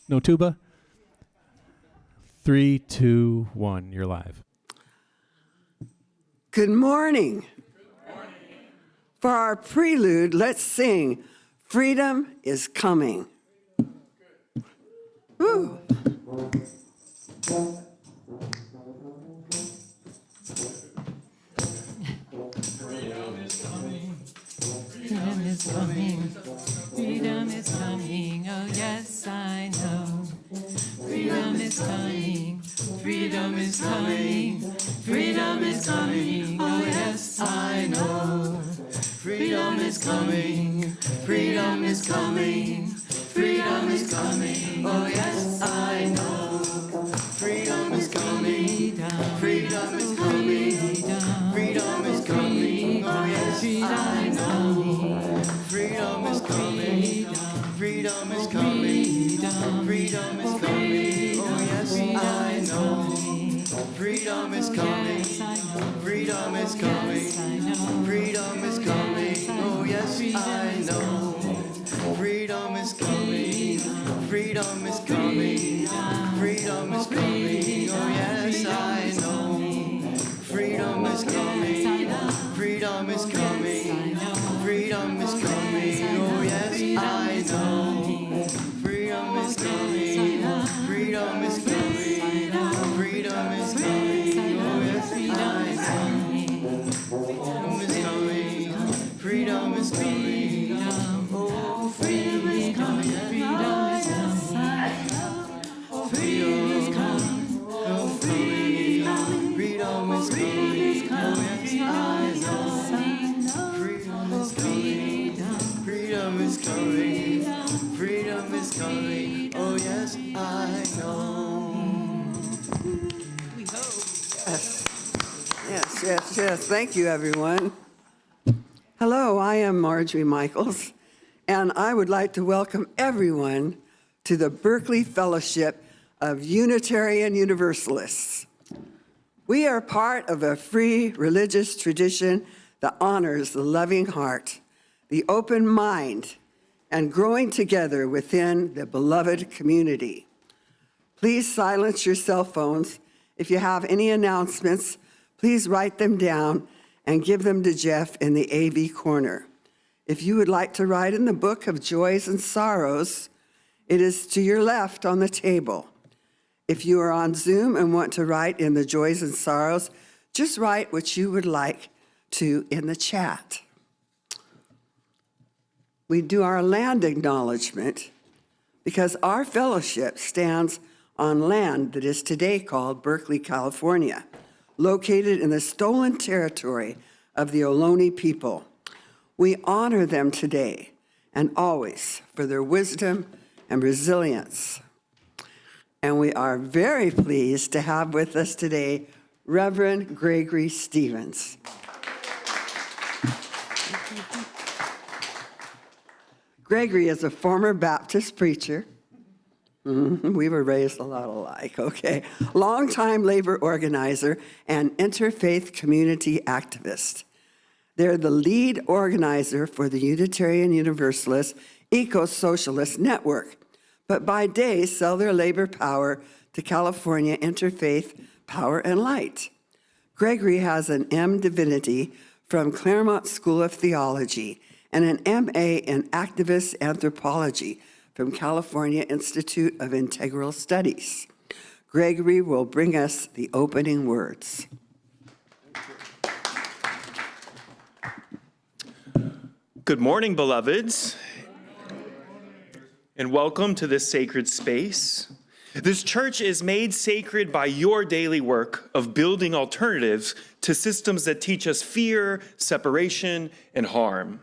No tuba. 3, 2, 1. You're live. Good morning. For our prelude, let's sing Freedom is Coming. Woo. Freedom is coming. Freedom is coming. Freedom is coming. Oh, yes, I know. Freedom is coming. Freedom is coming. Freedom is coming. Oh, yes, I know. Freedom is coming. Freedom is coming. Freedom is coming. Oh, yes, I know. Freedom is coming. Freedom is coming. Freedom is coming. Oh, yes, I know. Freedom is coming. Freedom is coming. Freedom is coming. Oh, yes, I know. Freedom is coming. Freedom is coming. Freedom is coming. Oh, yes, I know. Freedom is coming. Freedom is coming. Freedom is coming. Oh, yes, I know. Freedom is coming. Freedom is coming. Freedom is coming. Oh, yes, I know. Freedom is coming. Freedom is coming. Freedom is coming. Oh, yes, I know. Freedom is coming. Freedom is coming. Oh, freedom is coming. Freedom is coming. Oh, freedom is coming. Oh, freedom. Freedom is coming. Oh, yes, I know. Freedom is coming. Freedom is coming. Freedom is coming. Oh, yes, I know. Yes. Thank you, everyone. Hello, I am Marjorie Michaels, and I would like to welcome everyone to the Berkeley Fellowship of Unitarian Universalists. We are part of a free religious tradition that honors the loving heart, the open mind, and growing together within the beloved community. Please silence your cell phones. If you have any announcements, please write them down and give them to Jeff in the AV corner. If you would like to write in the book of joys and sorrows, it is to your left on the table. If you are on Zoom and want to write in the joys and sorrows, just write what you would like to in the chat. We do our land acknowledgement because our fellowship stands on land that is today called Berkeley, California, located in the stolen territory of the Ohlone people. We honor them today and always for their wisdom and resilience. And we are very pleased to have with us today Reverend Gregory Stevens. Gregory is a former Baptist preacher. We were raised a lot alike, okay. Longtime labor organizer and interfaith community activist. They're the lead organizer for the Unitarian Universalist Eco-Socialist Network, but by day sell their labor power to California Interfaith Power and Light. Gregory has an M. Divinity from Claremont School of Theology and an M.A. in Activist Anthropology from California Institute of Integral Studies. Gregory will bring us the opening words. Good morning, beloveds, and welcome to this sacred space. This church is made sacred by your daily work of building alternatives to systems that teach us fear, separation, and harm.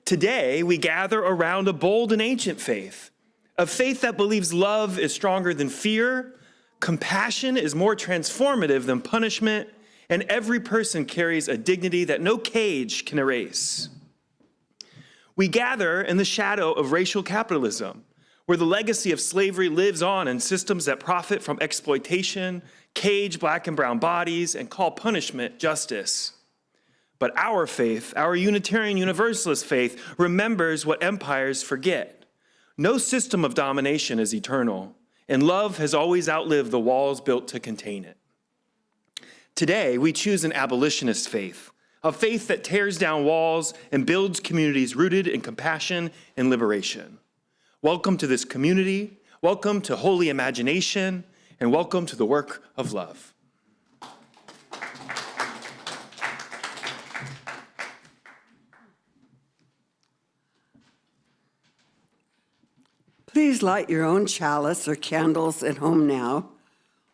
Today, we gather around a bold and ancient faith, a faith that believes love is stronger than fear, compassion is more transformative than punishment, and every person carries a dignity that no cage can erase. We gather in the shadow of racial capitalism, where the legacy of slavery lives on in systems that profit from exploitation, cage black and brown bodies, and call punishment justice. But our faith, our Unitarian Universalist faith, remembers what empires forget. No system of domination is eternal, and love has always outlived the walls built to contain it. Today, we choose an abolitionist faith, a faith that tears down walls and builds communities rooted in compassion and liberation. Welcome to this community, welcome to Holy Imagination, and welcome to the work of love. Please light your own chalice or candles at home now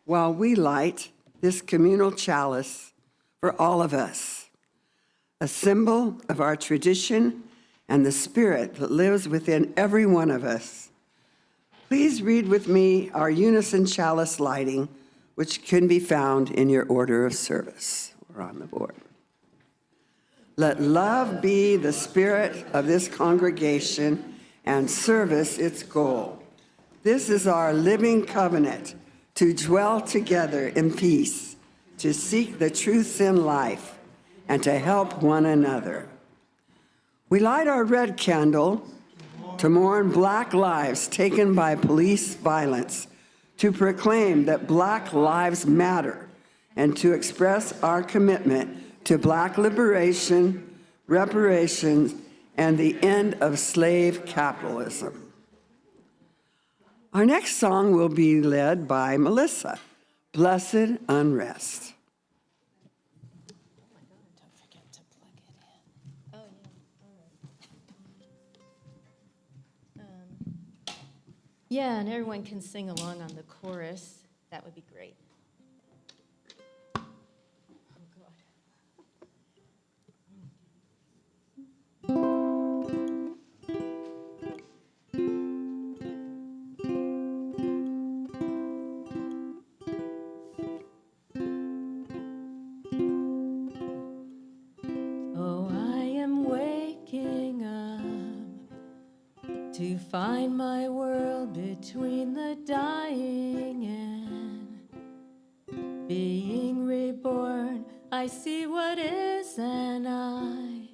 while we light this communal chalice for all of us, a symbol of our tradition and the spirit that lives within every one of us. Please read with me our unison chalice lighting, which can be found in your order of service or on the board. Let love be the spirit of this congregation and service its goal. This is our living covenant to dwell together in peace, to seek the truths in life, and to help one another. We light our red candle to mourn Black lives taken by police violence, to proclaim that Black lives matter, and to express our commitment to Black liberation, reparations, and the end of slave capitalism. Our next song will be led by Melissa, Blessed Unrest. Don't forget to plug it in. Oh, yeah, all right. Yeah, and everyone can sing along on the chorus. That would be great. Oh, God. Oh, I am waking up to find my world between the dying and being reborn. I see what is and I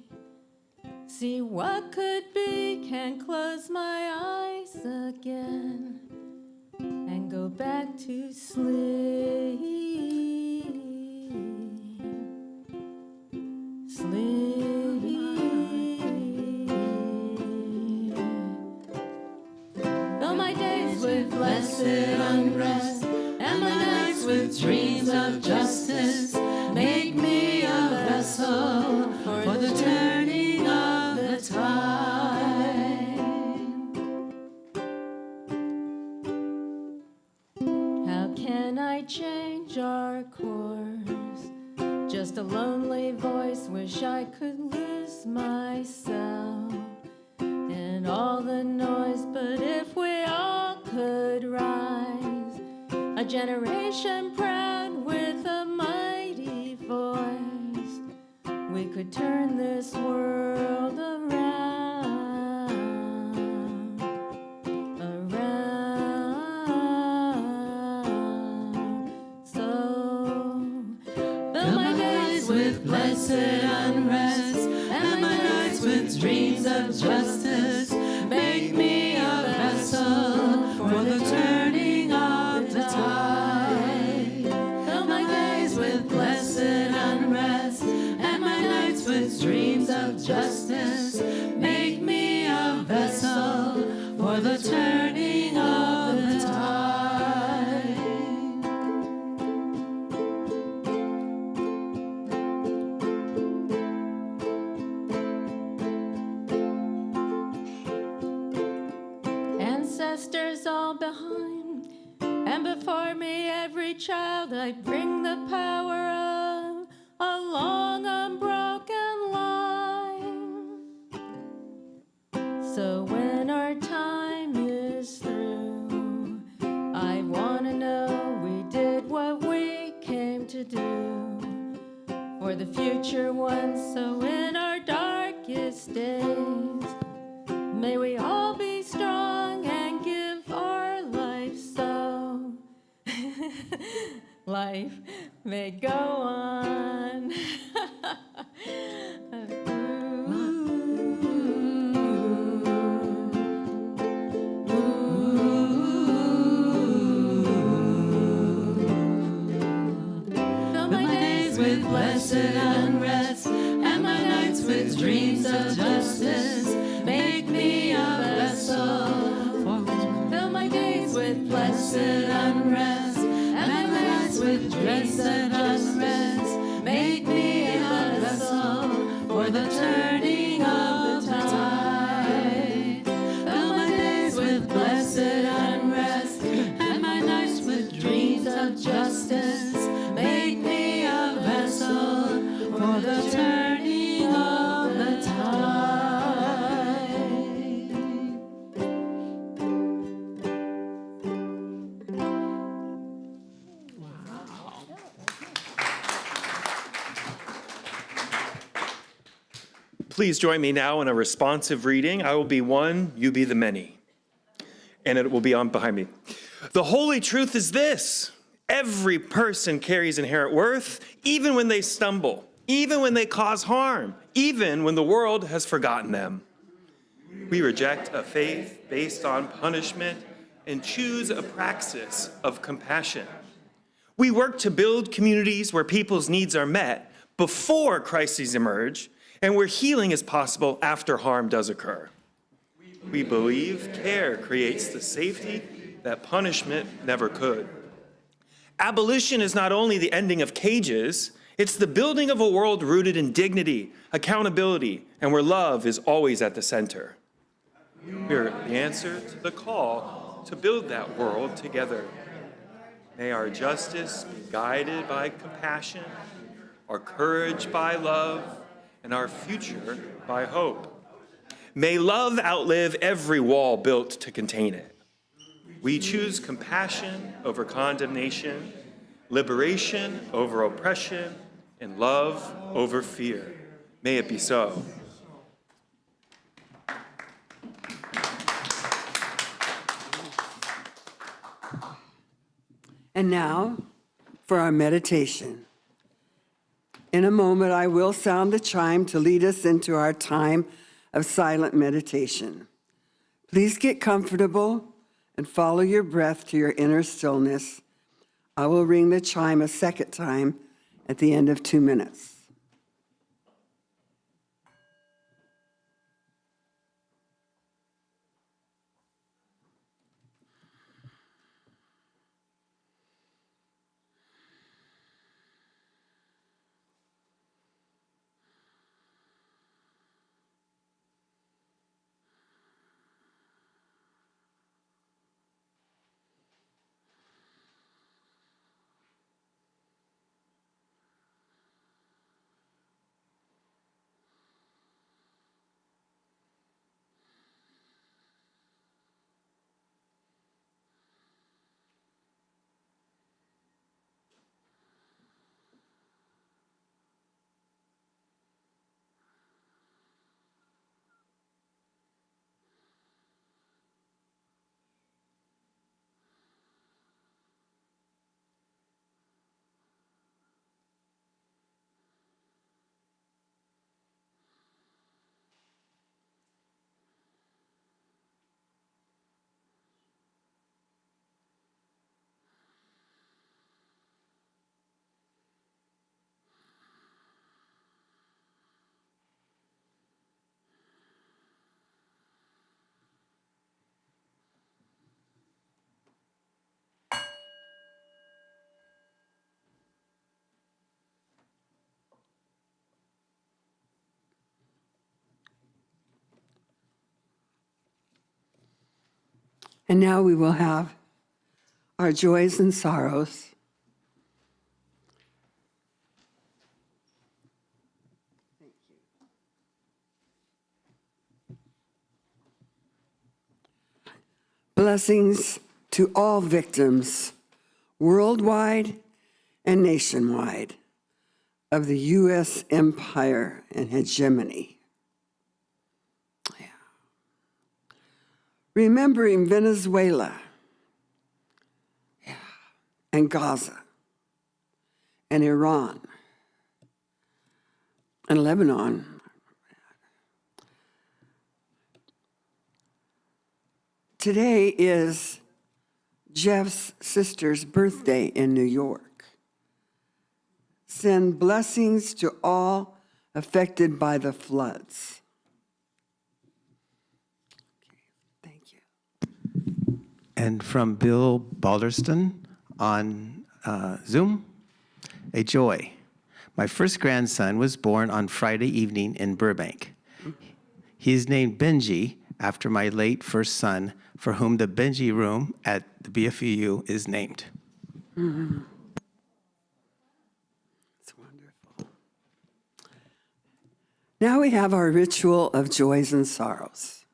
see what could be. Can close my eyes again and go back to sleep. Sleep. Fill my days with blessed unrest and my nights with dreams of justice. Make me a vessel for the turning of the tide. How can I change our course? Just a lonely voice, wish I could lose myself in all the noise. But if we all could rise, a generation proud with a mighty voice, we could turn this world around, around. So fill my days with blessed unrest and my nights with dreams of justice. Make me a vessel for the turning of the tide. Fill my days with blessed unrest and my nights with dreams of justice. Make me a vessel for the turning of the tide. Ancestors all behind, and before me every child, I bring the power of a long unbroken line. So when our time is through, I want to know we did what we came to do for the future ones. So in our darkest days, may we all be strong and give our life so life may go on. blessed unrest, and my nights with dreams of justice. Make me a vessel, fill my days with blessed unrest, and my nights with dreams of justice. Make me a vessel for the turning of the tide. Fill my days with blessed unrest, and my nights with dreams of justice. Make me a vessel for the turning of the tide. Please join me now in a responsive reading. I will be one, you be the many. And it will be on behind me. The holy truth is this: every person carries inherent worth, even when they stumble, even when they cause harm, even when the world has forgotten them. We reject a faith based on punishment and choose a praxis of compassion. We work to build communities where people's needs are met before crises emerge, and where healing is possible after harm does occur. We believe care creates the safety that punishment never could. Abolition is not only the ending of cages, it's the building of a world rooted in dignity, accountability, and where love is always at the center. We're the answer to the call to build that world together. May our justice be guided by compassion, our courage by love, and our future by hope. May love outlive every wall built to contain it. We choose compassion over condemnation, liberation over oppression, and love over fear. May it be so. And now for our meditation. In a moment, I will sound the chime to lead us into our time of silent meditation. Please get comfortable and follow your breath to your inner stillness. I will ring the chime a second time at the end of 2 minutes. And now we will have our joys and sorrows. Thank you. Blessings to all victims, worldwide and nationwide, of the U.S. empire and hegemony. Remembering Venezuela, and Gaza, and Iran, and Lebanon. Today is Jeff's sister's birthday in New York. Send blessings to all affected by the floods. Okay, thank you. And from Bill Balderston on Zoom, a joy. My first grandson was born on Friday evening in Burbank. He is named Benji after my late first son, for whom the Benji room at the BFEU is named. Mm-hmm. It's wonderful. Now we have our ritual of joys and sorrows.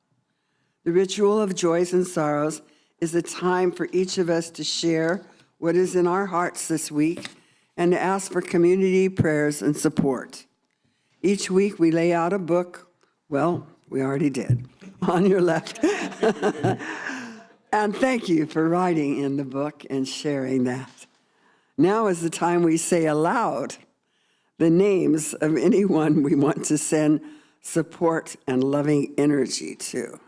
The ritual of joys and sorrows is a time for each of us to share what is in our hearts this week and to ask for community prayers and support. Each week we lay out a book, well, we already did, on your left. And thank you for writing in the book and sharing that. Now is the time we say aloud the names of anyone we want to send support and loving energy to.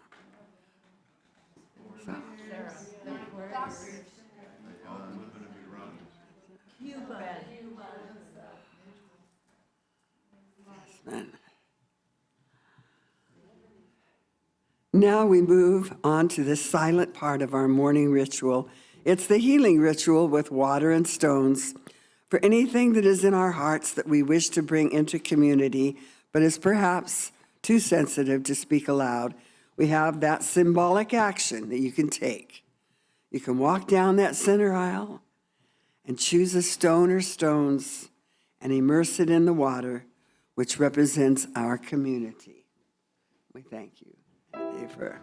Now we move on to the silent part of our morning ritual. It's the healing ritual with water and stones for anything that is in our hearts that we wish to bring into community, but is perhaps too sensitive to speak aloud. We have that symbolic action that you can take. You can walk down that center aisle and choose a stone or stones and immerse it in the water, which represents our community. We thank you. For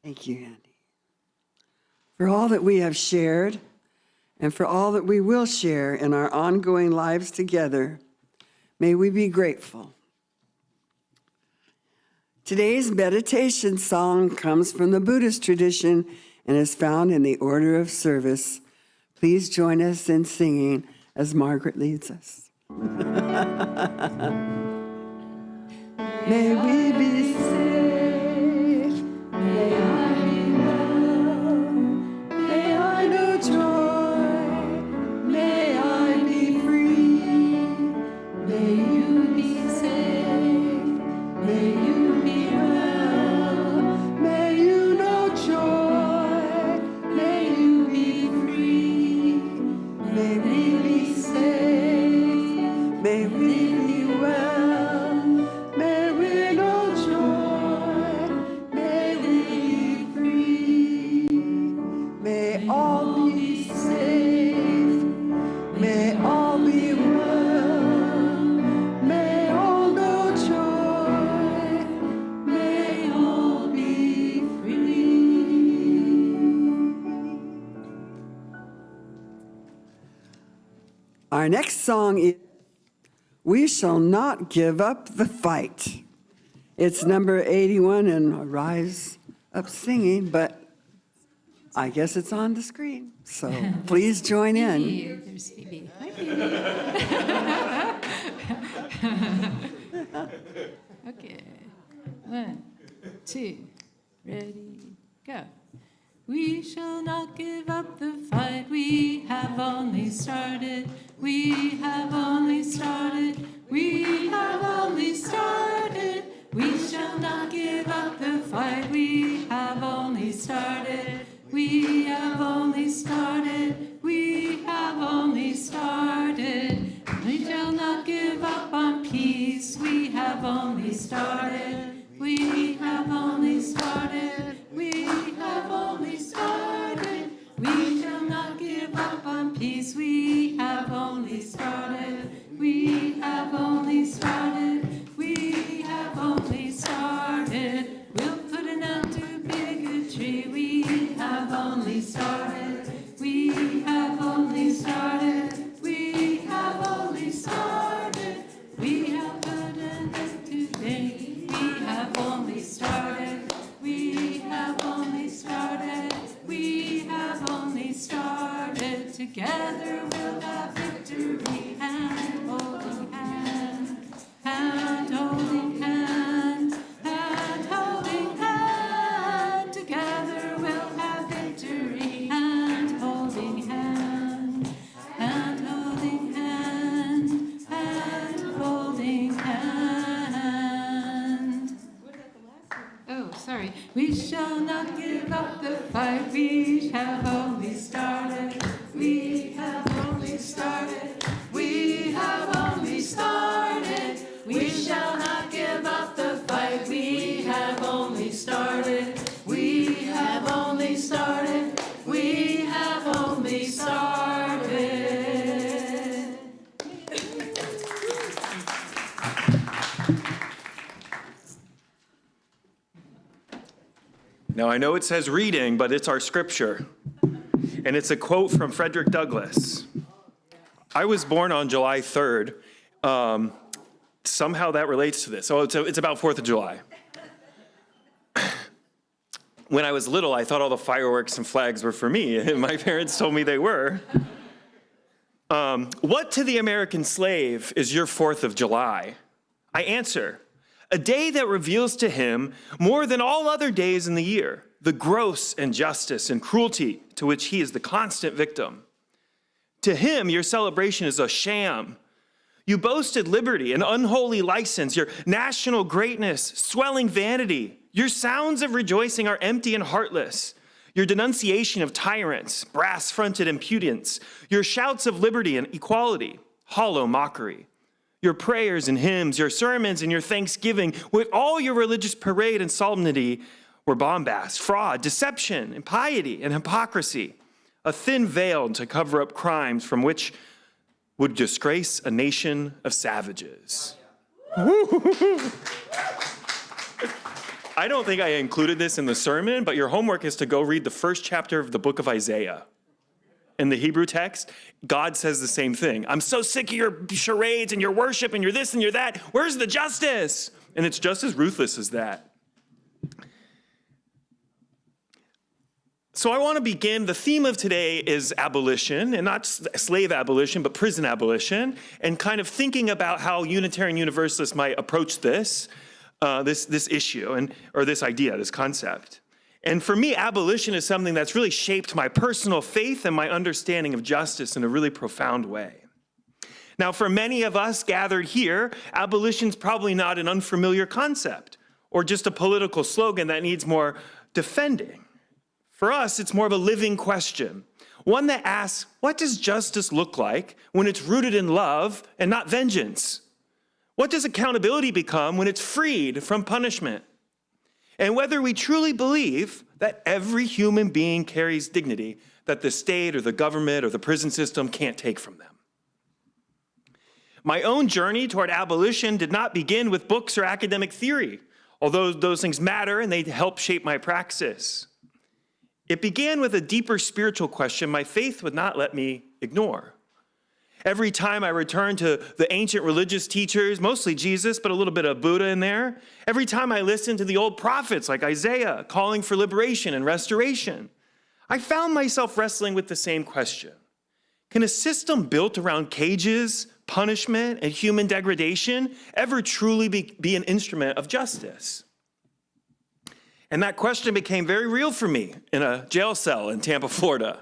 Thank you, Andy. For all that we have shared and for all that we will share in our ongoing lives together, may we be grateful. Today's meditation song comes from the Buddhist tradition and is found in the order of service. Please join us in singing as Margaret leads us. May we be safe, may I be loved, may I know joy, may I be free, may you be safe, may you be well, may you know joy, may you be free, may we be safe, may we be well, may we know joy, may we be free, may all be safe, may all be well, may all know joy, may all be free. Our next song is We Shall Not Give Up the Fight. It's number 81 and Rise Up Singing, but I guess it's on the screen. So please join in. Phoebe, there's Phoebe. Hi, Phoebe. Okay. 1, 2, ready, go. We shall not give up the fight. We have only started. We have only started. We have only started. We shall not give up the fight. We have only started. We have only started. We have only started. We shall not give up on peace. We have only started. We have only started. We have only started. We shall not give up on peace. We have only started. We have only started. We have only started. We'll put an end to bigotry. We have only started. We have only started. We have only started. We have put an end to hate. We have only started. We have only started. We have only started. Together we'll have victory. Hand holding hand. Hand holding hand. Hand holding hand. Together we'll have victory. Hand holding hand. Hand holding hand. Hand holding hand. Oh, sorry. We shall not give up the fight. We have only started. We have only started. We have only started. We shall not give up the fight. We have only started. We have only started. We have only started. Now, I know it says reading, but it's our scripture. And it's a quote from Frederick Douglass. I was born on July 3rd. Somehow that relates to this. So it's about 4th of July. When I was little, I thought all the fireworks and flags were for me, and my parents told me they were. What to the American slave is your 4th of July? I answer, a day that reveals to him, more than all other days in the year, the gross injustice and cruelty to which he is the constant victim. To him, your celebration is a sham. You boasted liberty, an unholy license, your national greatness, swelling vanity. Your sounds of rejoicing are empty and heartless. Your denunciation of tyrants, brass-fronted impudence. Your shouts of liberty and equality, hollow mockery. Your prayers and hymns, your sermons and your thanksgiving, with all your religious parade and solemnity, were bombast, fraud, deception, impiety, and hypocrisy, a thin veil to cover up crimes from which would disgrace a nation of savages. I don't think I included this in the sermon, but your homework is to go read the first chapter of the book of Isaiah. In the Hebrew text, God says the same thing. I'm so sick of your charades and your worship and your this and your that. Where's the justice? And it's just as ruthless as that. So I want to begin. The theme of today is abolition, and not slave abolition, but prison abolition, and kind of thinking about how Unitarian Universalists might approach this issue, or this idea, this concept. And for me, abolition is something that's really shaped my personal faith and my understanding of justice in a really profound way. Now, for many of us gathered here, abolition is probably not an unfamiliar concept or just a political slogan that needs more defending. For us, it's more of a living question, one that asks, what does justice look like when it's rooted in love and not vengeance? What does accountability become when it's freed from punishment? And whether we truly believe that every human being carries dignity that the state or the government or the prison system can't take from them. My own journey toward abolition did not begin with books or academic theory, although those things matter and they help shape my praxis. It began with a deeper spiritual question my faith would not let me ignore. Every time I returned to the ancient religious teachers, mostly Jesus, but a little bit of Buddha in there, every time I listened to the old prophets like Isaiah calling for liberation and restoration, I found myself wrestling with the same question. Can a system built around cages, punishment, and human degradation ever truly be an instrument of justice? And that question became very real for me in a jail cell in Tampa, Florida.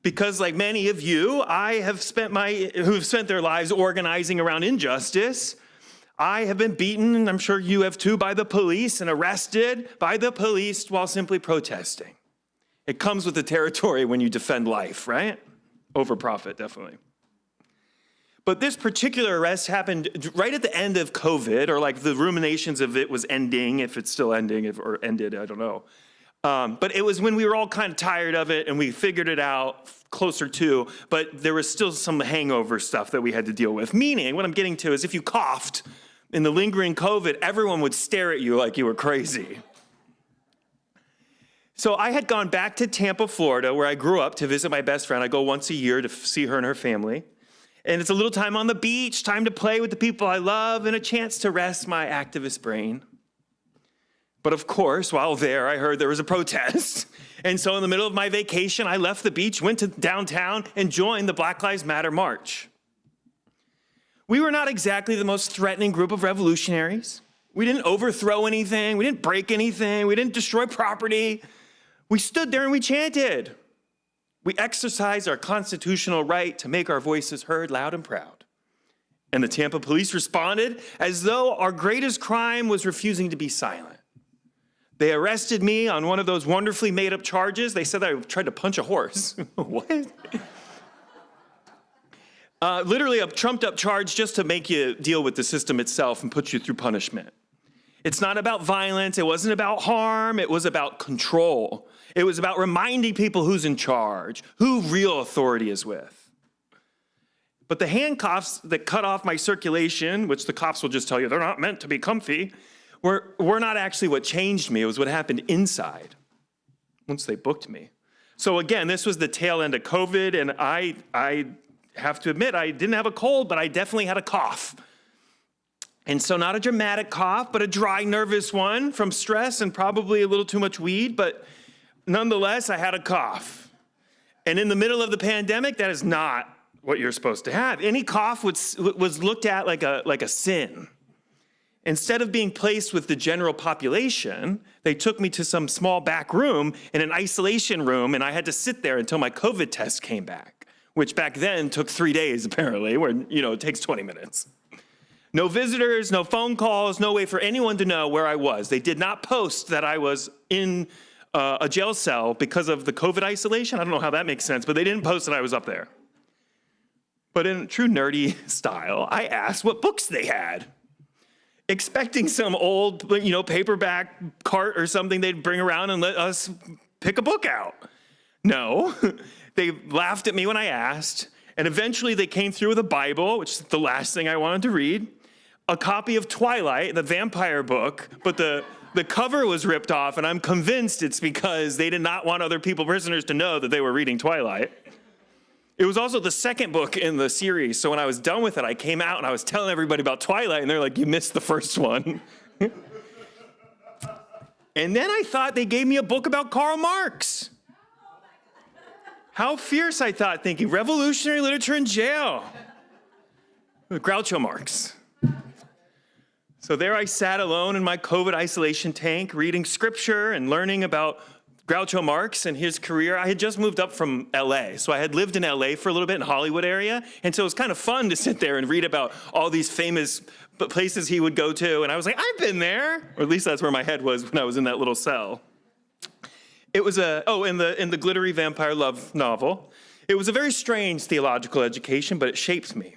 Because like many of you, who've spent their lives organizing around injustice, I have been beaten, and I'm sure you have too, by the police and arrested by the police while simply protesting. It comes with the territory when you defend life, right? Over profit, definitely. But this particular arrest happened right at the end of COVID, or like the ruminations of it was ending, if it's still ending, or ended, I don't know. But it was when we were all kind of tired of it and we figured it out closer to, but there was still some hangover stuff that we had to deal with. Meaning, what I'm getting to is if you coughed in the lingering COVID, everyone would stare at you like you were crazy. So I had gone back to Tampa, Florida, where I grew up to visit my best friend. I go once a year to see her and her family. And it's a little time on the beach, time to play with the people I love, and a chance to rest my activist brain. But of course, while there, I heard there was a protest. And so in the middle of my vacation, I left the beach, went to downtown, and joined the Black Lives Matter march. We were not exactly the most threatening group of revolutionaries. We didn't overthrow anything. We didn't break anything. We didn't destroy property. We stood there and we chanted. We exercised our constitutional right to make our voices heard loud and proud. And the Tampa police responded as though our greatest crime was refusing to be silent. They arrested me on one of those wonderfully made-up charges. They said I tried to punch a horse. What? Literally a trumped-up charge just to make you deal with the system itself and put you through punishment. It's not about violence. It wasn't about harm. It was about control. It was about reminding people who's in charge, who real authority is with. But the handcuffs that cut off my circulation, which the cops will just tell you they're not meant to be comfy, were not actually what changed me. It was what happened inside once they booked me. So again, this was the tail end of COVID, and I have to admit, I didn't have a cold, but I definitely had a cough. And so not a dramatic cough, but a dry, nervous one from stress and probably a little too much weed, but nonetheless, I had a cough. And in the middle of the pandemic, that is not what you're supposed to have. Any cough was looked at like a sin. Instead of being placed with the general population, they took me to some small back room in an isolation room, and I had to sit there until my COVID test came back, which back then took 3 days, apparently, where, it takes 20 minutes. No visitors, no phone calls, no way for anyone to know where I was. They did not post that I was in a jail cell because of the COVID isolation. I don't know how that makes sense, but they didn't post that I was up there. But in true nerdy style, I asked what books they had, expecting some old, paperback cart or something they'd bring around and let us pick a book out. No, they laughed at me when I asked, and eventually they came through with a Bible, which is the last thing I wanted to read, a copy of Twilight, the vampire book, but the cover was ripped off, and I'm convinced it's because they did not want other prisoners to know that they were reading Twilight. It was also the second book in the series, so when I was done with it, I came out and I was telling everybody about Twilight, and they're like, you missed the first one. And then I thought they gave me a book about Karl Marx. How fierce, I thought, thinking revolutionary literature in jail. Groucho Marx. So there I sat alone in my COVID isolation tank, reading scripture and learning about Groucho Marx and his career. I had just moved up from LA, so I had lived in LA for a little bit in Hollywood area, and so it was kind of fun to sit there and read about all these famous places he would go to, and I was like, I've been there, or at least that's where my head was when I was in that little cell. It was in the glittery vampire love novel. It was a very strange theological education, but it shaped me.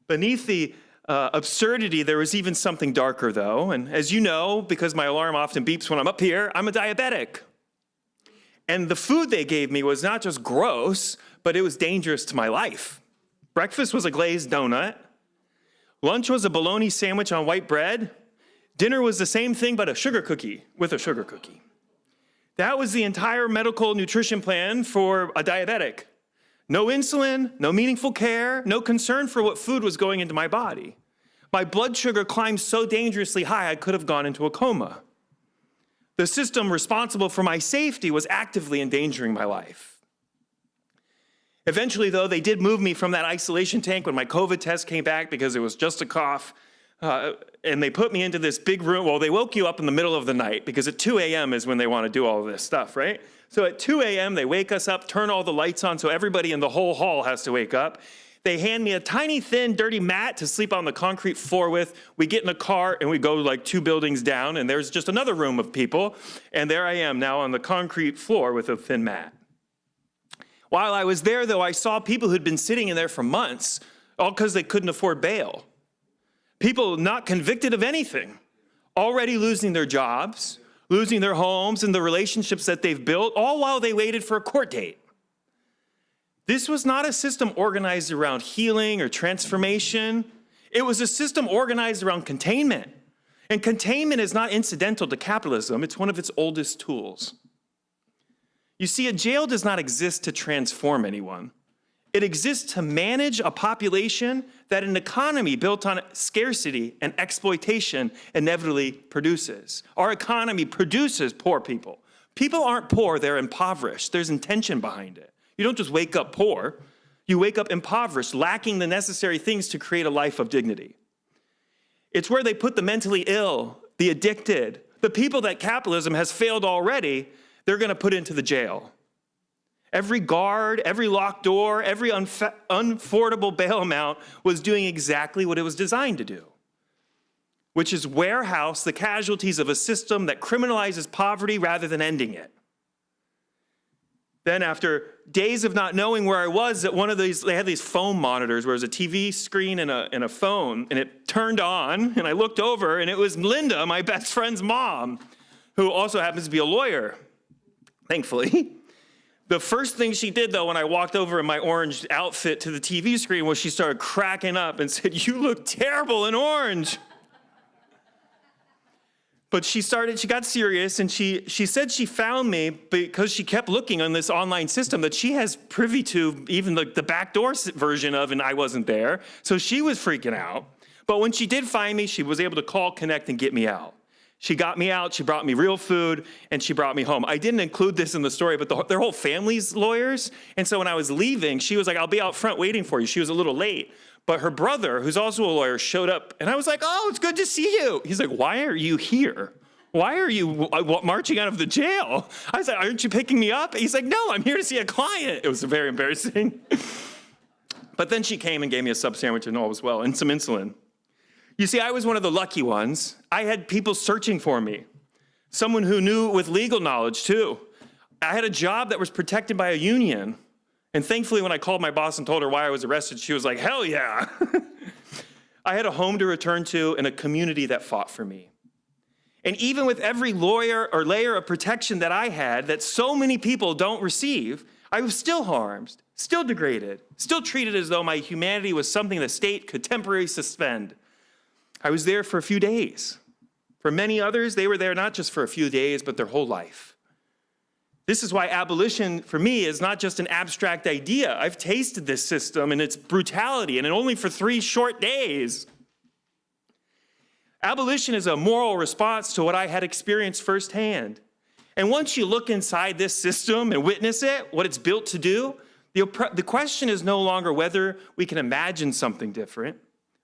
Beneath the absurdity, there was even something darker, though. And as you know, because my alarm often beeps when I'm up here, I'm a diabetic. And the food they gave me was not just gross, but it was dangerous to my life. Breakfast was a glazed donut. Lunch was a bologna sandwich on white bread. Dinner was the same thing, but a sugar cookie with a sugar cookie. That was the entire medical nutrition plan for a diabetic. No insulin, no meaningful care, no concern for what food was going into my body. My blood sugar climbed so dangerously high I could have gone into a coma. The system responsible for my safety was actively endangering my life. Eventually, though, they did move me from that isolation tank when my COVID test came back because it was just a cough, and they put me into this big room. Well, they woke you up in the middle of the night because at 2 a.m. is when they want to do all of this stuff, right? So at 2 a.m., they wake us up, turn all the lights on so everybody in the whole hall has to wake up. They hand me a tiny, thin, dirty mat to sleep on the concrete floor with. We get in a car and we go like 2 buildings down, and there's just another room of people. And there I am now on the concrete floor with a thin mat. While I was there, though, I saw people who'd been sitting in there for months, all because they couldn't afford bail. People not convicted of anything, already losing their jobs, losing their homes and the relationships that they've built, all while they waited for a court date. This was not a system organized around healing or transformation. It was a system organized around containment. And containment is not incidental to capitalism. It's one of its oldest tools. You see, a jail does not exist to transform anyone. It exists to manage a population that an economy built on scarcity and exploitation inevitably produces. Our economy produces poor people. People aren't poor, they're impoverished. There's intention behind it. You don't just wake up poor. You wake up impoverished, lacking the necessary things to create a life of dignity. It's where they put the mentally ill, the addicted, the people that capitalism has failed already, they're going to put into the jail. Every guard, every locked door, every unaffordable bail amount was doing exactly what it was designed to do, which is warehouse the casualties of a system that criminalizes poverty rather than ending it. Then after days of not knowing where I was, at one of these, they had these phone monitors where there was a TV screen and a phone, and it turned on, and I looked over, and it was Linda, my best friend's mom, who also happens to be a lawyer, thankfully. The first thing she did, though, when I walked over in my orange outfit to the TV screen was she started cracking up and said, "You look terrible in orange." But she got serious, and she said she found me because she kept looking on this online system that she has privy to even the backdoor version of, and I wasn't there. So she was freaking out. But when she did find me, she was able to call, connect, and get me out. She got me out, she brought me real food, and she brought me home. I didn't include this in the story, but their whole family's lawyers. And so when I was leaving, she was like, "I'll be out front waiting for you." She was a little late. But her brother, who's also a lawyer, showed up, and I was like, "Oh, it's good to see you." He's like, "Why are you here? Why are you marching out of the jail?" I was like, "Aren't you picking me up?" He's like, "No, I'm here to see a client." It was very embarrassing. But then she came and gave me a sub sandwich and all was well, and some insulin. You see, I was one of the lucky ones. I had people searching for me, someone who knew with legal knowledge too. I had a job that was protected by a union. And thankfully, when I called my boss and told her why I was arrested, she was like, "Hell yeah." I had a home to return to and a community that fought for me. And even with every lawyer or layer of protection that I had that so many people don't receive, I was still harmed, still degraded, still treated as though my humanity was something the state could temporarily suspend. I was there for a few days. For many others, they were there not just for a few days, but their whole life. This is why abolition, for me, is not just an abstract idea. I've tasted this system and its brutality, and only for 3 short days. Abolition is a moral response to what I had experienced firsthand. And once you look inside this system and witness it, what it's built to do, the question is no longer whether we can imagine something different.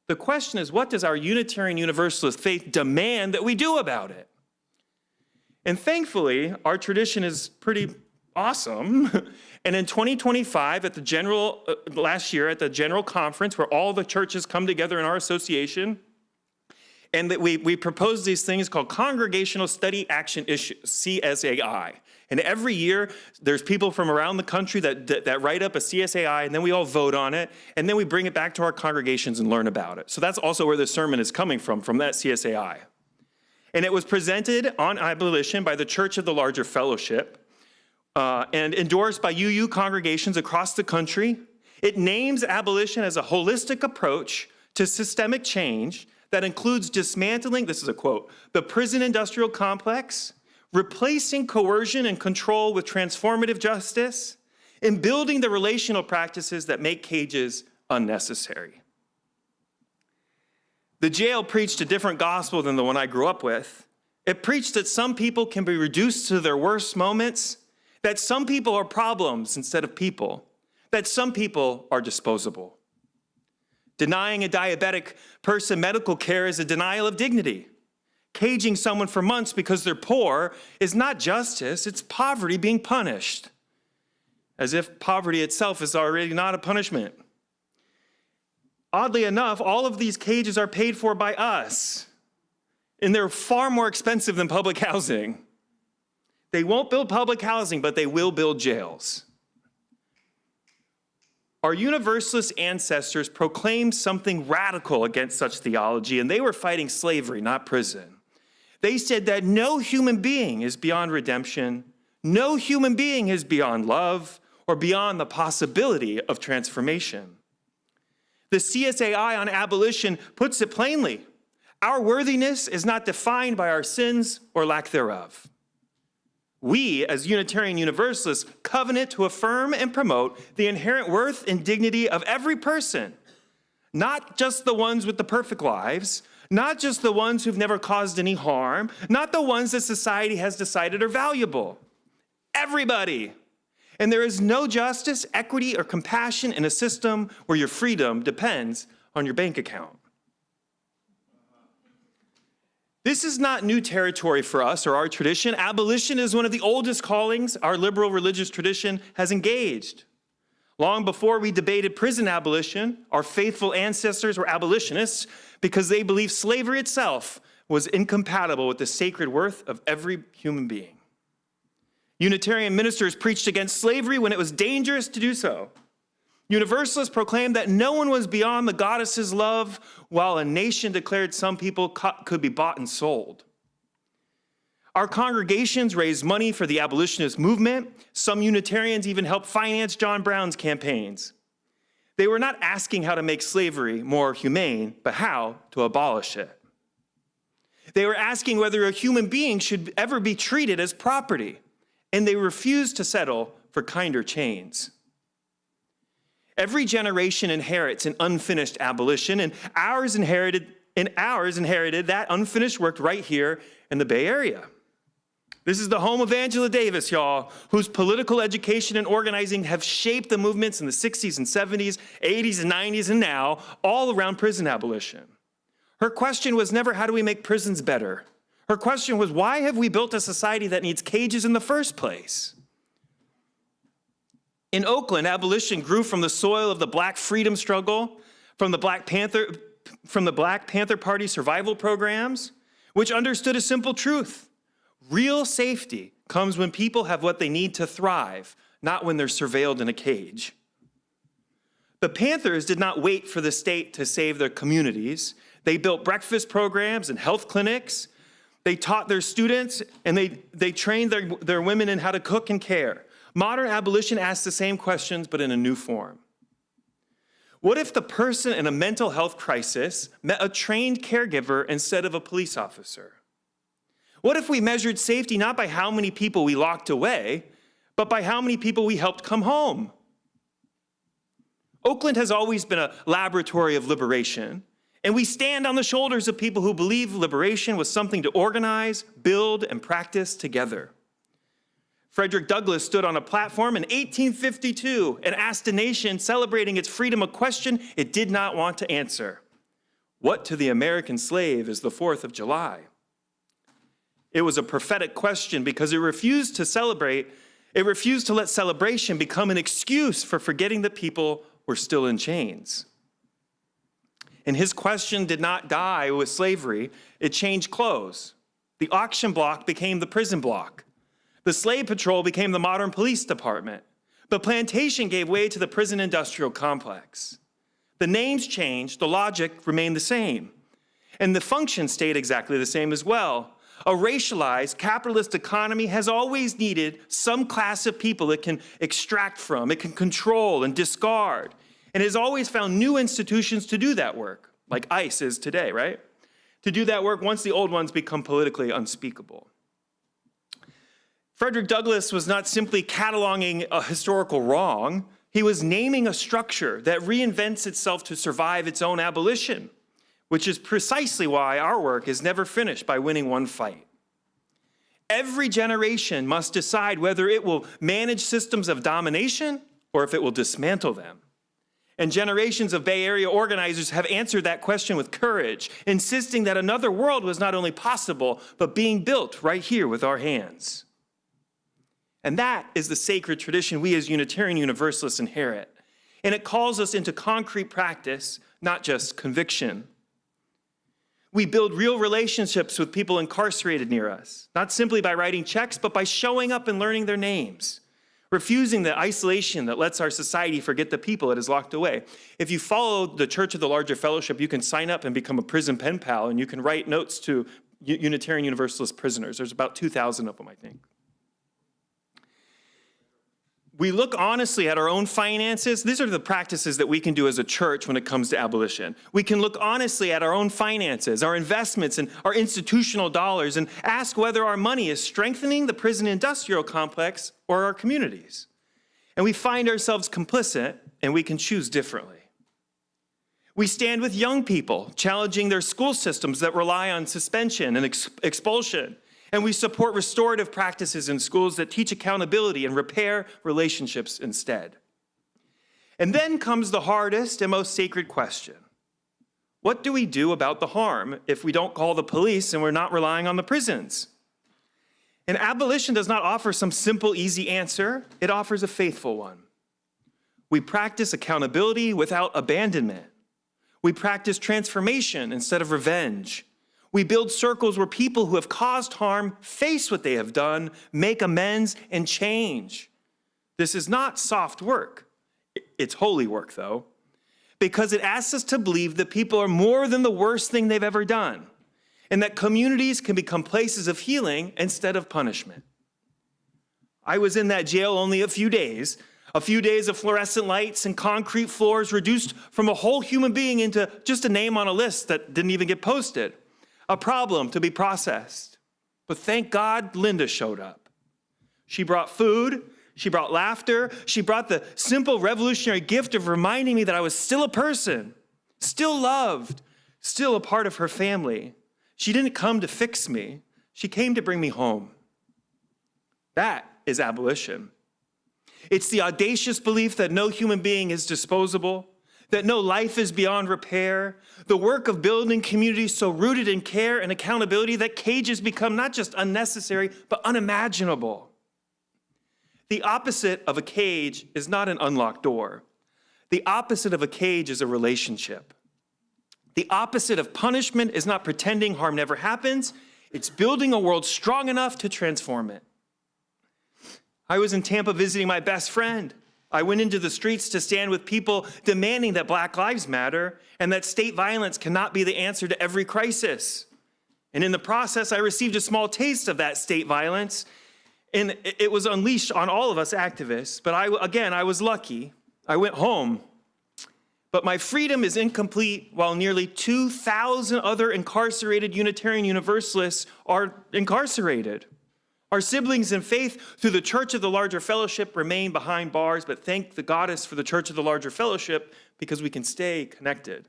The question is, what does our Unitarian Universalist faith demand that we do about it? And thankfully, our tradition is pretty awesome. And in 2025, last year at the General Conference, where all the churches come together in our association, and that we proposed these things called Congregational Study Action Issues, CSAI. And every year, there's people from around the country that write up a CSAI, and then we all vote on it, and then we bring it back to our congregations and learn about it. So that's also where the sermon is coming from that CSAI. And it was presented on abolition by the Church of the Larger Fellowship and endorsed by UU congregations across the country. It names abolition as a holistic approach to systemic change that includes dismantling, this is a quote, the prison industrial complex, replacing coercion and control with transformative justice, and building the relational practices that make cages unnecessary. The jail preached a different gospel than the one I grew up with. It preached that some people can be reduced to their worst moments, that some people are problems instead of people, that some people are disposable. Denying a diabetic person medical care is a denial of dignity. Caging someone for months because they're poor is not justice, it's poverty being punished. As if poverty itself is already not a punishment. Oddly enough, all of these cages are paid for by us, and they're far more expensive than public housing. They won't build public housing, but they will build jails. Our Universalist ancestors proclaimed something radical against such theology, and they were fighting slavery, not prison. They said that no human being is beyond redemption, no human being is beyond love, or beyond the possibility of transformation. The CSAI on abolition puts it plainly. Our worthiness is not defined by our sins or lack thereof. We, as Unitarian Universalists, covenant to affirm and promote the inherent worth and dignity of every person, not just the ones with the perfect lives, not just the ones who've never caused any harm, not the ones that society has decided are valuable. Everybody. And there is no justice, equity, or compassion in a system where your freedom depends on your bank account. This is not new territory for us or our tradition. Abolition is one of the oldest callings our liberal religious tradition has engaged. Long before we debated prison abolition, our faithful ancestors were abolitionists because they believed slavery itself was incompatible with the sacred worth of every human being. Unitarian ministers preached against slavery when it was dangerous to do so. Universalists proclaimed that no one was beyond the goddess's love, while a nation declared some people could be bought and sold. Our congregations raised money for the abolitionist movement. Some Unitarians even helped finance John Brown's campaigns. They were not asking how to make slavery more humane, but how to abolish it. They were asking whether a human being should ever be treated as property, and they refused to settle for kinder chains. Every generation inherits an unfinished abolition, and ours inherited that unfinished work right here in the Bay Area. This is the home of Angela Davis, y'all, whose political education and organizing have shaped the movements in the 60s and 70s, 80s and 90s, and now all around prison abolition. Her question was never, how do we make prisons better? Her question was, why have we built a society that needs cages in the first place? In Oakland, abolition grew from the soil of the Black freedom struggle, from the Black Panther Party survival programs, which understood a simple truth. Real safety comes when people have what they need to thrive, not when they're surveilled in a cage. The Panthers did not wait for the state to save their communities. They built breakfast programs and health clinics. They taught their students and they trained their women in how to cook and care. Modern abolition asks the same questions, but in a new form. What if the person in a mental health crisis met a trained caregiver instead of a police officer? What if we measured safety not by how many people we locked away, but by how many people we helped come home? Oakland has always been a laboratory of liberation, and we stand on the shoulders of people who believe liberation was something to organize, build, and practice together. Frederick Douglass stood on a platform in 1852 and asked a nation celebrating its freedom a question it did not want to answer. What to the American slave is the 4th of July? It was a prophetic question because it refused to let celebration become an excuse for forgetting that people were still in chains. And his question did not die with slavery. It changed clothes. The auction block became the prison block. The slave patrol became the modern police department. The plantation gave way to the prison industrial complex. The names changed, the logic remained the same. And the function stayed exactly the same as well. A racialized capitalist economy has always needed some class of people it can extract from, it can control and discard, and has always found new institutions to do that work, like ICE is today, right? To do that work once the old ones become politically unspeakable. Frederick Douglass was not simply cataloging a historical wrong, he was naming a structure that reinvents itself to survive its own abolition, which is precisely why our work is never finished by winning one fight. Every generation must decide whether it will manage systems of domination or if it will dismantle them. And generations of Bay Area organizers have answered that question with courage, insisting that another world was not only possible, but being built right here with our hands. And that is the sacred tradition we as Unitarian Universalists inherit. And it calls us into concrete practice, not just conviction. We build real relationships with people incarcerated near us, not simply by writing checks, but by showing up and learning their names, refusing the isolation that lets our society forget the people it has locked away. If you follow the Church of the Larger Fellowship, you can sign up and become a prison pen pal, and you can write notes to Unitarian Universalist prisoners. There's about 2,000 of them, I think. We look honestly at our own finances. These are the practices that we can do as a church when it comes to abolition. We can look honestly at our own finances, our investments, and our institutional dollars, and ask whether our money is strengthening the prison industrial complex or our communities. And we find ourselves complicit, and we can choose differently. We stand with young people, challenging their school systems that rely on suspension and expulsion. And we support restorative practices in schools that teach accountability and repair relationships instead. And then comes the hardest and most sacred question. What do we do about the harm if we don't call the police and we're not relying on the prisons? And abolition does not offer some simple, easy answer. It offers a faithful one. We practice accountability without abandonment. We practice transformation instead of revenge. We build circles where people who have caused harm face what they have done, make amends, and change. This is not soft work. It's holy work, though, because it asks us to believe that people are more than the worst thing they've ever done, and that communities can become places of healing instead of punishment. I was in that jail only a few days of fluorescent lights and concrete floors reduced from a whole human being into just a name on a list that didn't even get posted. A problem to be processed. But thank God Linda showed up. She brought food, she brought laughter, she brought the simple revolutionary gift of reminding me that I was still a person, still loved, still a part of her family. She didn't come to fix me, she came to bring me home. That is abolition. It's the audacious belief that no human being is disposable, that no life is beyond repair, the work of building communities so rooted in care and accountability that cages become not just unnecessary, but unimaginable. The opposite of a cage is not an unlocked door. The opposite of a cage is a relationship. The opposite of punishment is not pretending harm never happens. It's building a world strong enough to transform it. I was in Tampa visiting my best friend. I went into the streets to stand with people demanding that Black lives matter and that state violence cannot be the answer to every crisis. And in the process, I received a small taste of that state violence. And it was unleashed on all of us activists, but I was lucky. I went home. But my freedom is incomplete while nearly 2,000 other incarcerated Unitarian Universalists are incarcerated. Our siblings in faith through the Church of the Larger Fellowship remain behind bars, but thank the Goddess for the Church of the Larger Fellowship because we can stay connected.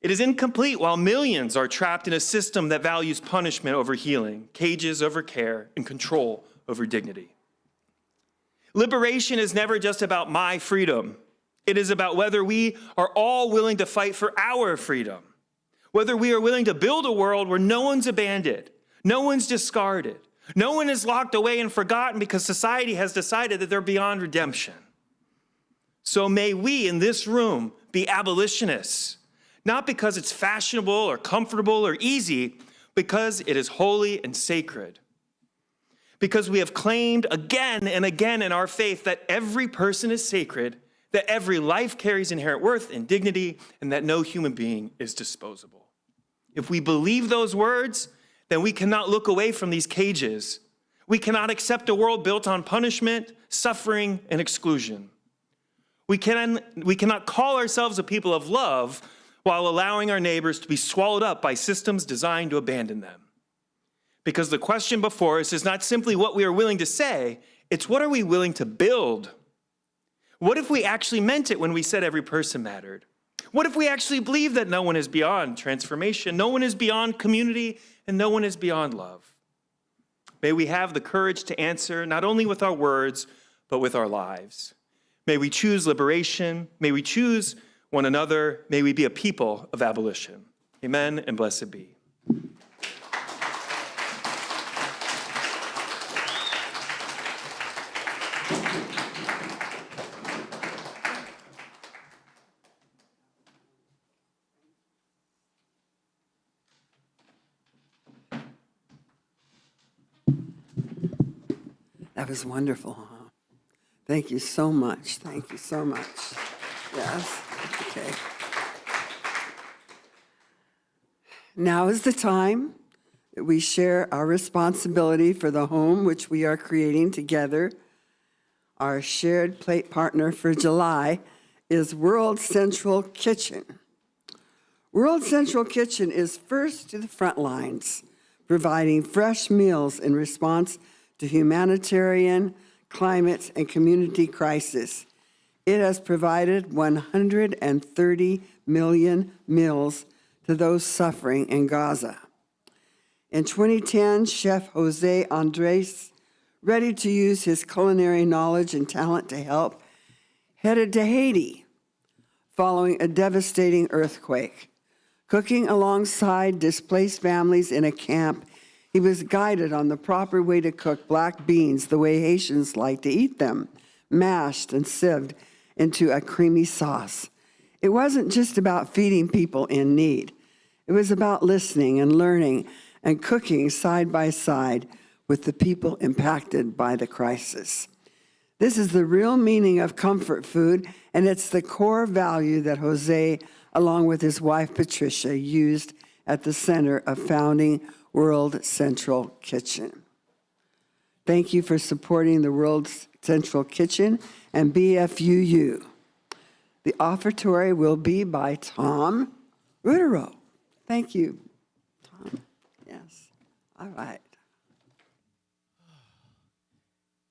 It is incomplete while millions are trapped in a system that values punishment over healing, cages over care, and control over dignity. Liberation is never just about my freedom. It is about whether we are all willing to fight for our freedom, whether we are willing to build a world where no one's abandoned, no one's discarded, no one is locked away and forgotten because society has decided that they're beyond redemption. So may we in this room be abolitionists, not because it's fashionable or comfortable or easy, because it is holy and sacred. Because we have claimed again and again in our faith that every person is sacred, that every life carries inherent worth and dignity, and that no human being is disposable. If we believe those words, then we cannot look away from these cages. We cannot accept a world built on punishment, suffering, and exclusion. We cannot call ourselves a people of love while allowing our neighbors to be swallowed up by systems designed to abandon them. Because the question before us is not simply what we are willing to say, it's what are we willing to build? What if we actually meant it when we said every person mattered? What if we actually believe that no one is beyond transformation, no one is beyond community, and no one is beyond love? May we have the courage to answer not only with our words, but with our lives. May we choose liberation. May we choose one another. May we be a people of abolition. Amen and blessed be. That was wonderful, huh? Thank you so much. Thank you so much. Yes. Okay. Now is the time that we share our responsibility for the home which we are creating together. Our shared plate partner for July is World Central Kitchen. World Central Kitchen is first to the front lines, providing fresh meals in response to humanitarian, climate, and community crisis. It has provided 130 million meals to those suffering in Gaza. In 2010, Chef Jose Andres, ready to use his culinary knowledge and talent to help, headed to Haiti following a devastating earthquake. Cooking alongside displaced families in a camp, he was guided on the proper way to cook black beans the way Haitians like to eat them, mashed and sieved into a creamy sauce. It wasn't just about feeding people in need. It was about listening and learning and cooking side by side with the people impacted by the crisis. This is the real meaning of comfort food, and it's the core value that Jose, along with his wife Patricia, used at the center of founding World Central Kitchen. Thank you for supporting the World Central Kitchen and BFUU. The offertory will be by Tom Ruderow. Thank you, Tom. Yes. All right.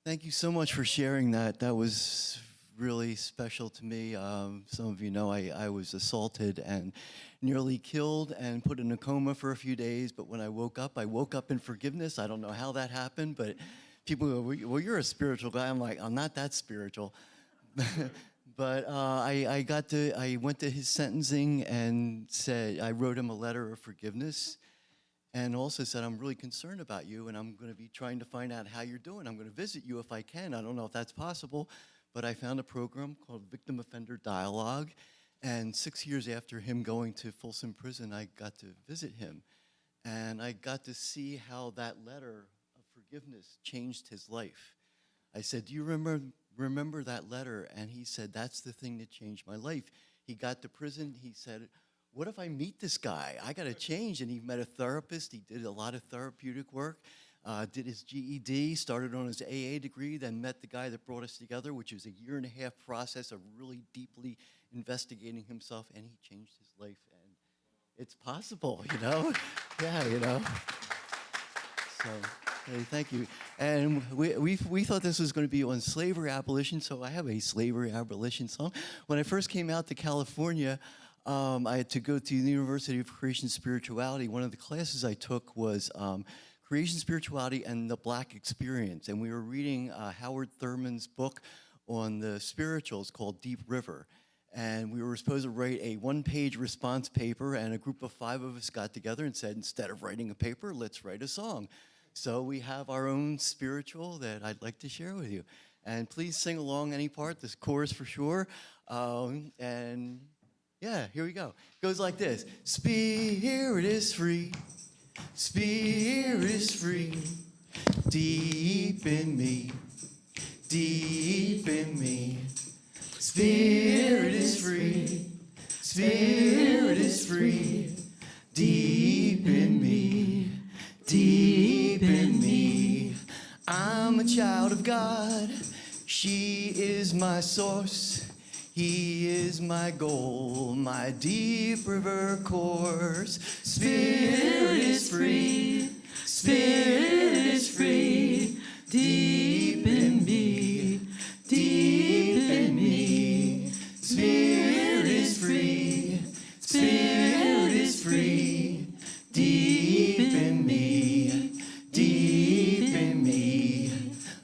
Thank you so much for sharing that. That was really special to me. Some of you know I was assaulted and nearly killed and put in a coma for a few days, but when I woke up in forgiveness. I don't know how that happened, but people go, well, you're a spiritual guy. I'm like, I'm not that spiritual. But I went to his sentencing and said, I wrote him a letter of forgiveness and also said, I'm really concerned about you and I'm going to be trying to find out how you're doing. I'm going to visit you if I can. I don't know if that's possible, but I found a program called Victim Offender Dialogue. And 6 years after him going to Folsom Prison, I got to visit him. And I got to see how that letter of forgiveness changed his life. I said, do you remember that letter? And he said, that's the thing that changed my life. He got to prison. He said, what if I meet this guy? I got to change. And he met a therapist. He did a lot of therapeutic work. did his GED, started on his AA degree, then met the guy that brought us together, which was a 1.5-year process of really deeply investigating himself, and he changed his life. And it's possible, you know? Yeah, you know? So, hey, thank you. And we thought this was going to be on slavery abolition, so I have a slavery abolition song. When I first came out to California, I had to go to the University of Creation Spirituality. One of the classes I took was Creation Spirituality and the Black Experience. And we were reading Howard Thurman's book on the spirituals called Deep River. And we were supposed to write a 1-page response paper, and a group of 5 of us got together and said, instead of writing a paper, let's write a song. So we have our own spiritual that I'd like to share with you. And please sing along any part, this chorus for sure. And yeah, here we go. It goes like this. Spirit is free. Spirit is free. Deep in me. Deep in me. Spirit is free. Spirit is free. Deep in me. Deep in me. I'm a child of God. She is my source. He is my goal, my deep river course. Spirit is free. Spirit is free. Deep in me. Deep in me. Spirit is free. Spirit is free. Deep in me. Deep in me.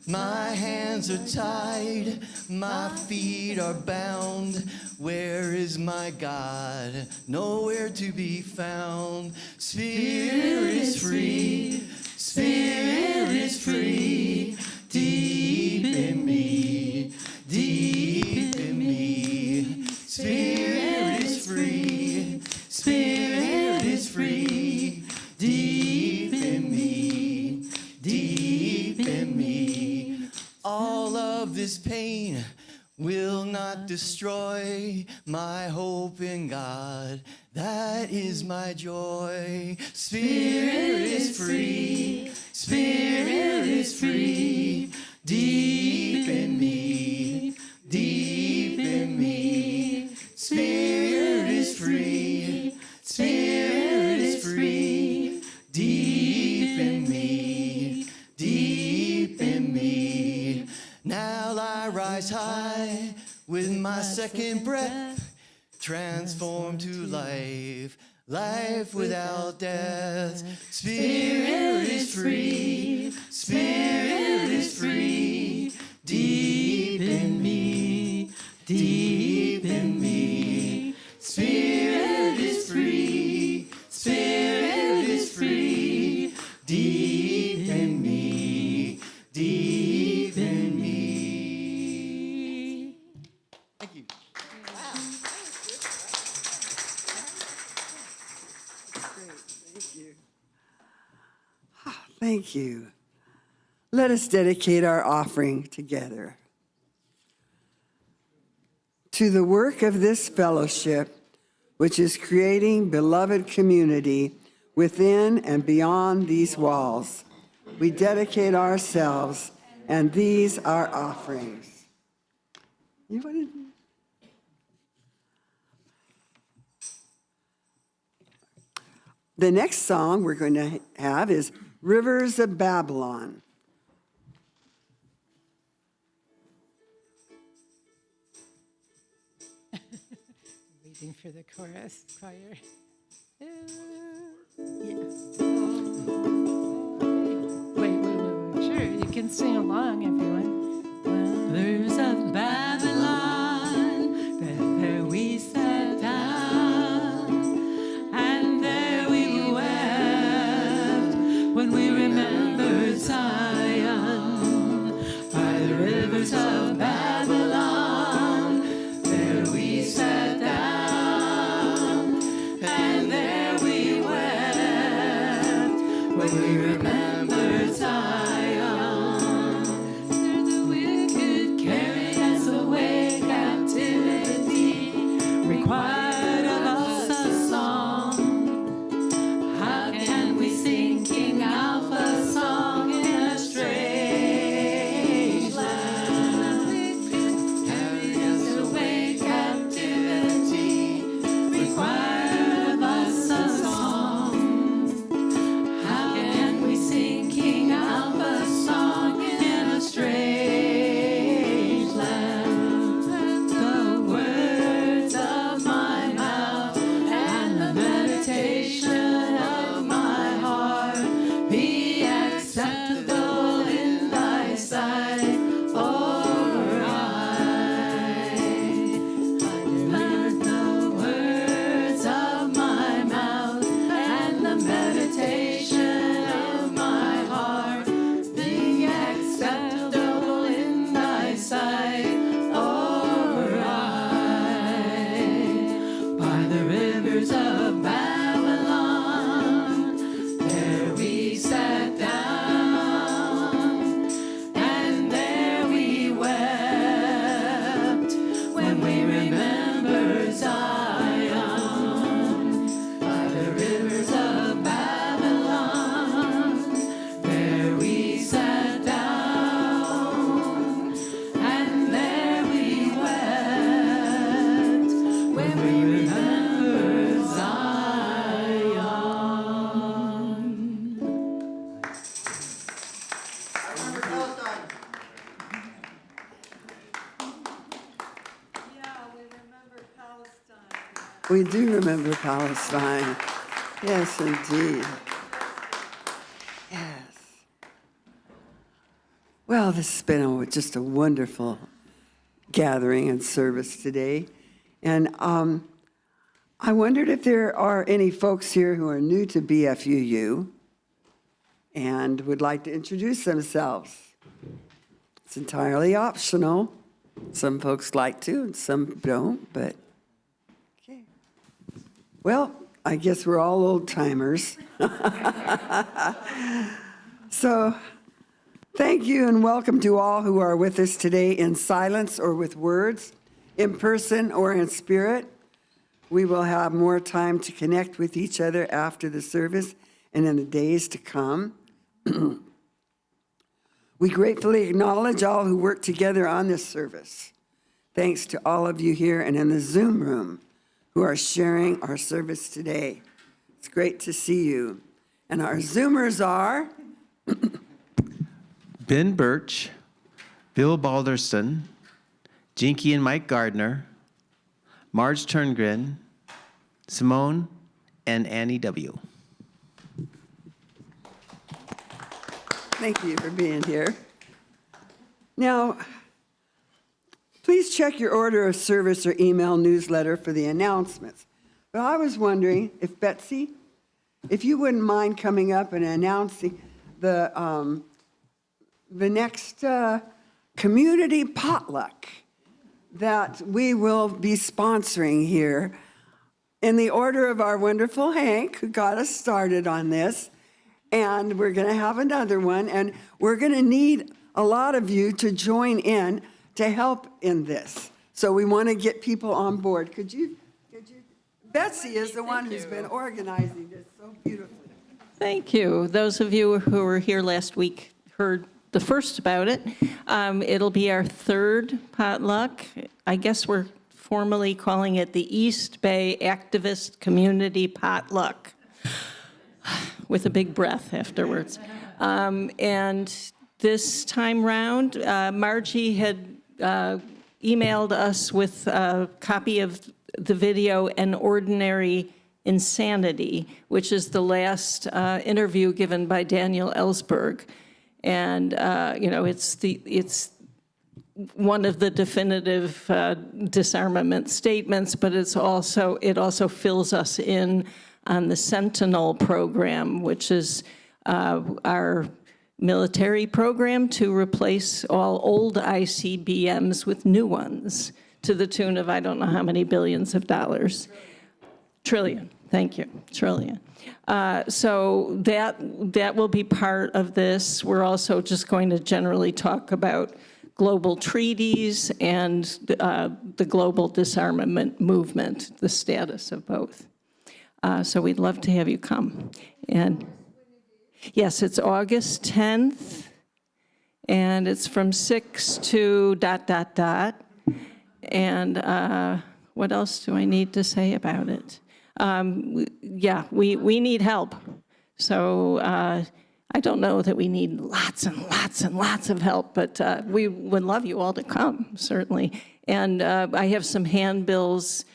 My hands are tied. My feet are bound. Where is my God? Nowhere to be found. Spirit is free. Spirit is free. Deep in me. Deep in me. Spirit is free. Spirit is free. Deep in me. Deep in me. All of this pain will not destroy my hope in God. That is my joy. Spirit is free. Spirit is free. Deep in me. Deep in me. Spirit is free. Spirit is free. Deep in me. Deep in me. Now I rise high with my second breath, transformed to life, life without death. Spirit is free, spirit is free, deep in me, deep in me. Spirit is free, spirit is free, deep in me, deep in me. Thank you. Thank you. Thank you. Let us dedicate our offering together. To the work of this fellowship, which is creating beloved community within and beyond these walls, we dedicate ourselves and these our offerings. You want to? The next song we're going to have is Rivers of Babylon. Waiting for the chorus, choir. Wait. Sure, you can sing along, everyone. Rivers of Babylon, there we sat down, and there we wept when we remembered Zion. By the rivers of Babylon, there we sat down, and there we wept when we remembered Zion. There's We do remember Palestine. Yes, indeed. Yes. Well, this has been just a wonderful gathering and service today. And I wondered if there are any folks here who are new to BFUU and would like to introduce themselves. It's entirely optional. Some folks like to and some don't, but okay. Well, I guess we're all old timers. So thank you and welcome to all who are with us today in silence or with words, in person or in spirit. We will have more time to connect with each other after the service and in the days to come. We gratefully acknowledge all who work together on this service. Thanks to all of you here and in the Zoom room who are sharing our service today. It's great to see you. And our Zoomers are Ben Birch, Bill Balderston, Jinky and Mike Gardner, Marge Turngren, Simone, and Annie W. Thank you for being here. Now, please check your order of service or email newsletter for the announcements. But I was wondering if Betsy, if you wouldn't mind coming up and announcing the next community potluck that we will be sponsoring here in the order of our wonderful Hank, who got us started on this. And we're going to have another one, and we're going to need a lot of you to join in to help in this. So we want to get people on board. Could you? Betsy is the one who's been organizing this so beautifully. Thank you. Those of you who were here last week heard the first about it. It'll be our third potluck. I guess we're formally calling it the East Bay Activist Community Potluck, with a big breath afterwards. And this time round, Margie had emailed us with a copy of the video An Ordinary Insanity, which is the last interview given by Daniel Ellsberg. And, it's one of the definitive disarmament statements, but it also fills us in on the Sentinel program, which is our military program to replace all old ICBMs with new ones to the tune of I don't know how many billions of dollars. Trillion, thank you, trillion. So that will be part of this. We're also just going to generally talk about global treaties and the global disarmament movement, the status of both. So we'd love to have you come. And yes, it's August 10th, and it's from 6 to ... And what else do I need to say about it? We need help. So I don't know that we need lots and lots and lots of help, but we would love you all to come, certainly. And I have some handbills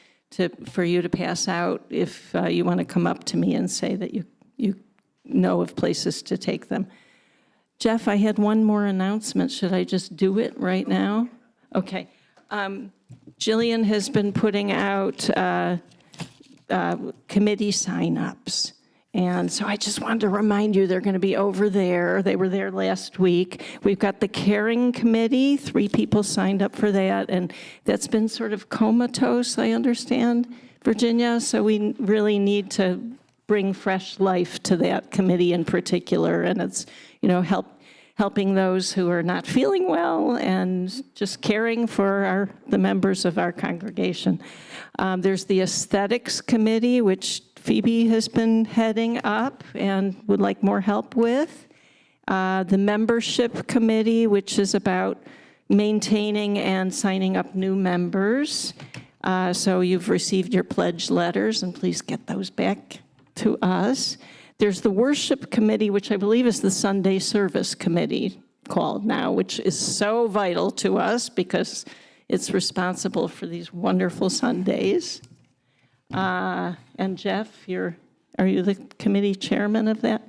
for you to pass out if you want to come up to me and say that you know of places to take them. Jeff, I had one more announcement. Should I just do it right now? Okay. Jillian has been putting out committee sign-ups. And so I just wanted to remind you, they're going to be over there. They were there last week. We've got the Caring Committee. 3 people signed up for that. And that's been sort of comatose, I understand, Virginia. So we really need to bring fresh life to that committee in particular. And it's, helping those who are not feeling well and just caring for the members of our congregation. There's the Aesthetics Committee, which Phoebe has been heading up and would like more help with. The Membership Committee, which is about maintaining and signing up new members. So you've received your pledge letters, and please get those back to us. There's the Worship Committee, which I believe is the Sunday Service Committee called now, which is so vital to us because it's responsible for these wonderful Sundays. And Jeff, are you the committee chairman of that?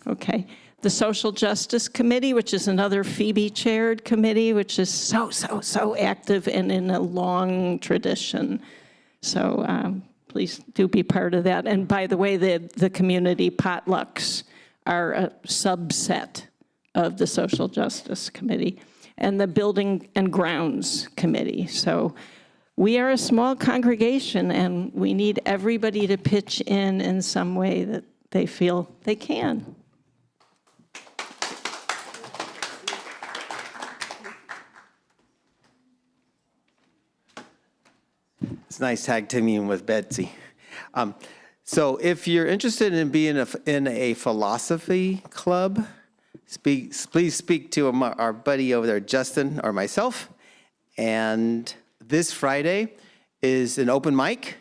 Okay. The Social Justice Committee, which is another Phoebe-chaired committee, which is so active and in a long tradition. So please do be part of that. And by the way, the community potlucks are a subset of the Social Justice Committee and the Building and Grounds Committee. So we are a small congregation, and we need everybody to pitch in some way that they feel they can. It's nice tag teaming with Betsy. So if you're interested in being in a philosophy club, please speak to our buddy over there, Justin, or myself. And this Friday is an open mic.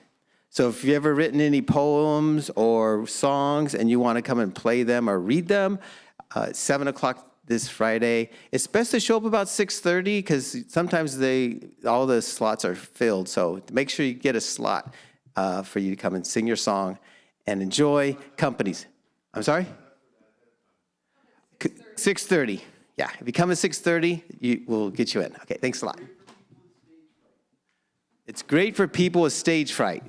So if you've ever written any poems or songs and you want to come and play them or read them, 7 o'clock this Friday. It's best to show up about 6:30 because sometimes all the slots are filled. So make sure you get a slot for you to come and sing your song and enjoy companies. I'm sorry? 6:30. Yeah, if you come at 6:30, we'll get you in. Okay, thanks a lot. It's great for people with stage fright.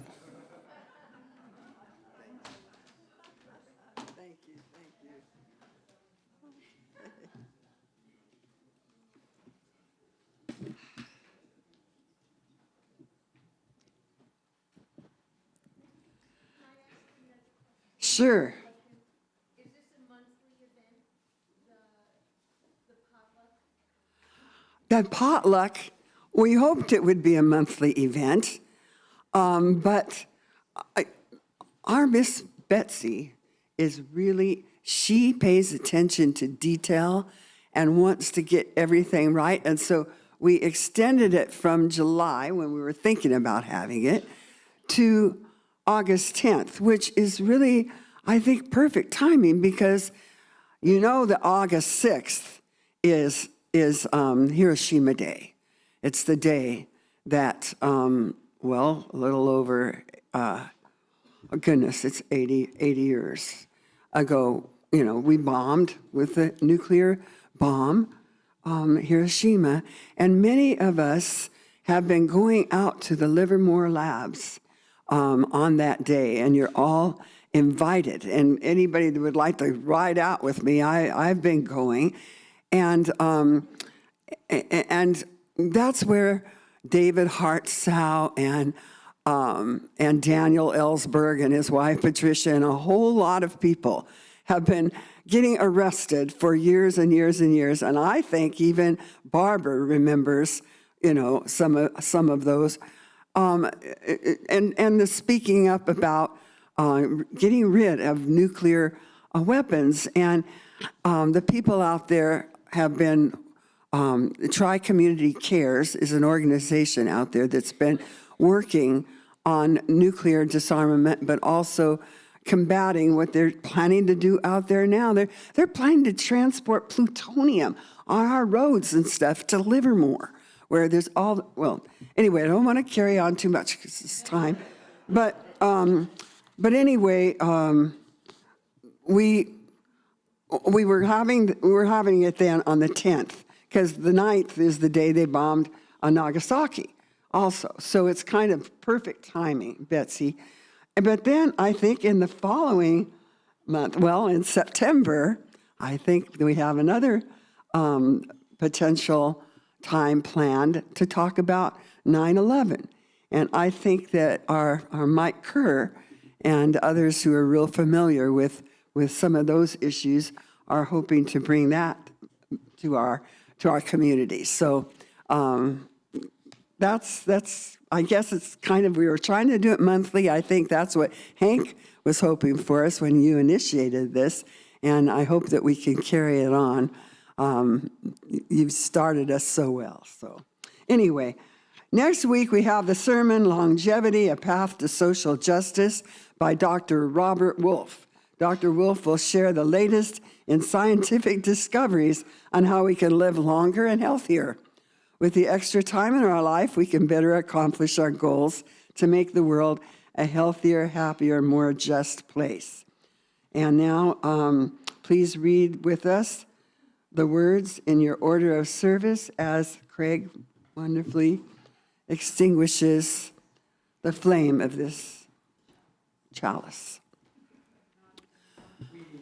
Sure. Is this a monthly event, the potluck? That potluck, we hoped it would be a monthly event, but our Miss Betsy is really, she pays attention to detail and wants to get everything right. And so we extended it from July, when we were thinking about having it, to August 10th, which is really, I think, perfect timing because you know that August 6th is Hiroshima Day. It's the day that, a little over, it's 80 years ago, we bombed with a nuclear bomb Hiroshima, and many of us have been going out to the Livermore Labs on that day, and you're all invited. And anybody that would like to ride out with me, I've been going, and that's where David Hartsow and Daniel Ellsberg and his wife Patricia and a whole lot of people have been getting arrested for years and years and years. And I think even Barbara remembers, some of those. And the speaking up about getting rid of nuclear weapons. And the people out there have been, Tri-Community Cares is an organization out there that's been working on nuclear disarmament, but also combating what they're planning to do out there now. They're planning to transport plutonium on our roads and stuff to Livermore, where there's anyway, I don't want to carry on too much because it's time. But anyway, we were having it then on the 10th because the 9th is the day they bombed Nagasaki also. So it's kind of perfect timing, Betsy. But then I think in the following month, in September, I think we have another potential time planned to talk about 9/11. And I think that our Mike Kerr and others who are real familiar with some of those issues are hoping to bring that to our community. So that's I guess it's kind of, we were trying to do it monthly. I think that's what Hank was hoping for us when you initiated this, and I hope that we can carry it on. You've started us so well. So anyway, next week we have the sermon, Longevity, A Path to Social Justice by Dr. Robert Wolf. Dr. Wolf will share the latest in scientific discoveries on how we can live longer and healthier. With the extra time in our life, we can better accomplish our goals to make the world a healthier, happier, more just place. And now, please read with us the words in your order of service as Craig wonderfully extinguishes the flame of this chalice.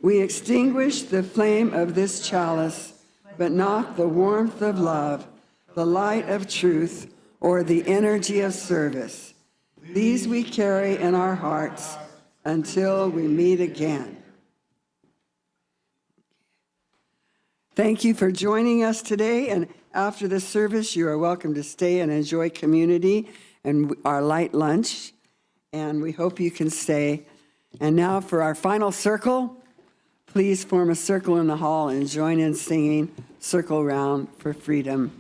We extinguish the flame of this chalice, but not the warmth of love, the light of truth, or the energy of service. These we carry in our hearts until we meet again. Thank you for joining us today, and after the service, you are welcome to stay and enjoy community and our light lunch, and we hope you can stay. And now for our final circle, please form a circle in the hall and join in singing Circle Round for Freedom.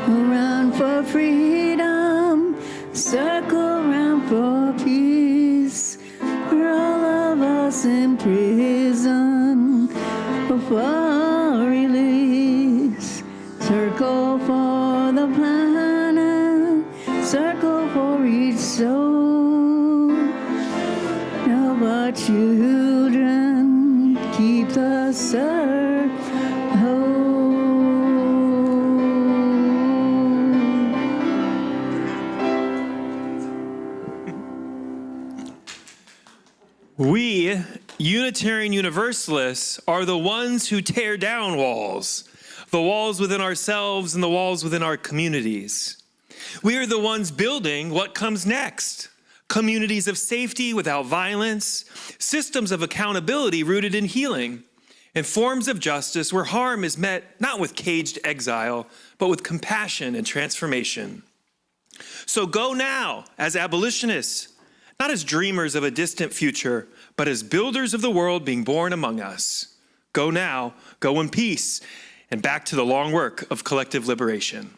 Around for freedom, circle round for peace, for all of us in prison, for release. Circle for the planet, circle for each soul. Help our children keep the circle. We, Unitarian Universalists, are the ones who tear down walls, the walls within ourselves and the walls within our communities. We are the ones building what comes next: communities of safety without violence, systems of accountability rooted in healing, and forms of justice where harm is met not with caged exile, but with compassion and transformation. So go now as abolitionists, not as dreamers of a distant future, but as builders of the world being born among us. Go now, go in peace, and back to the long work of collective liberation.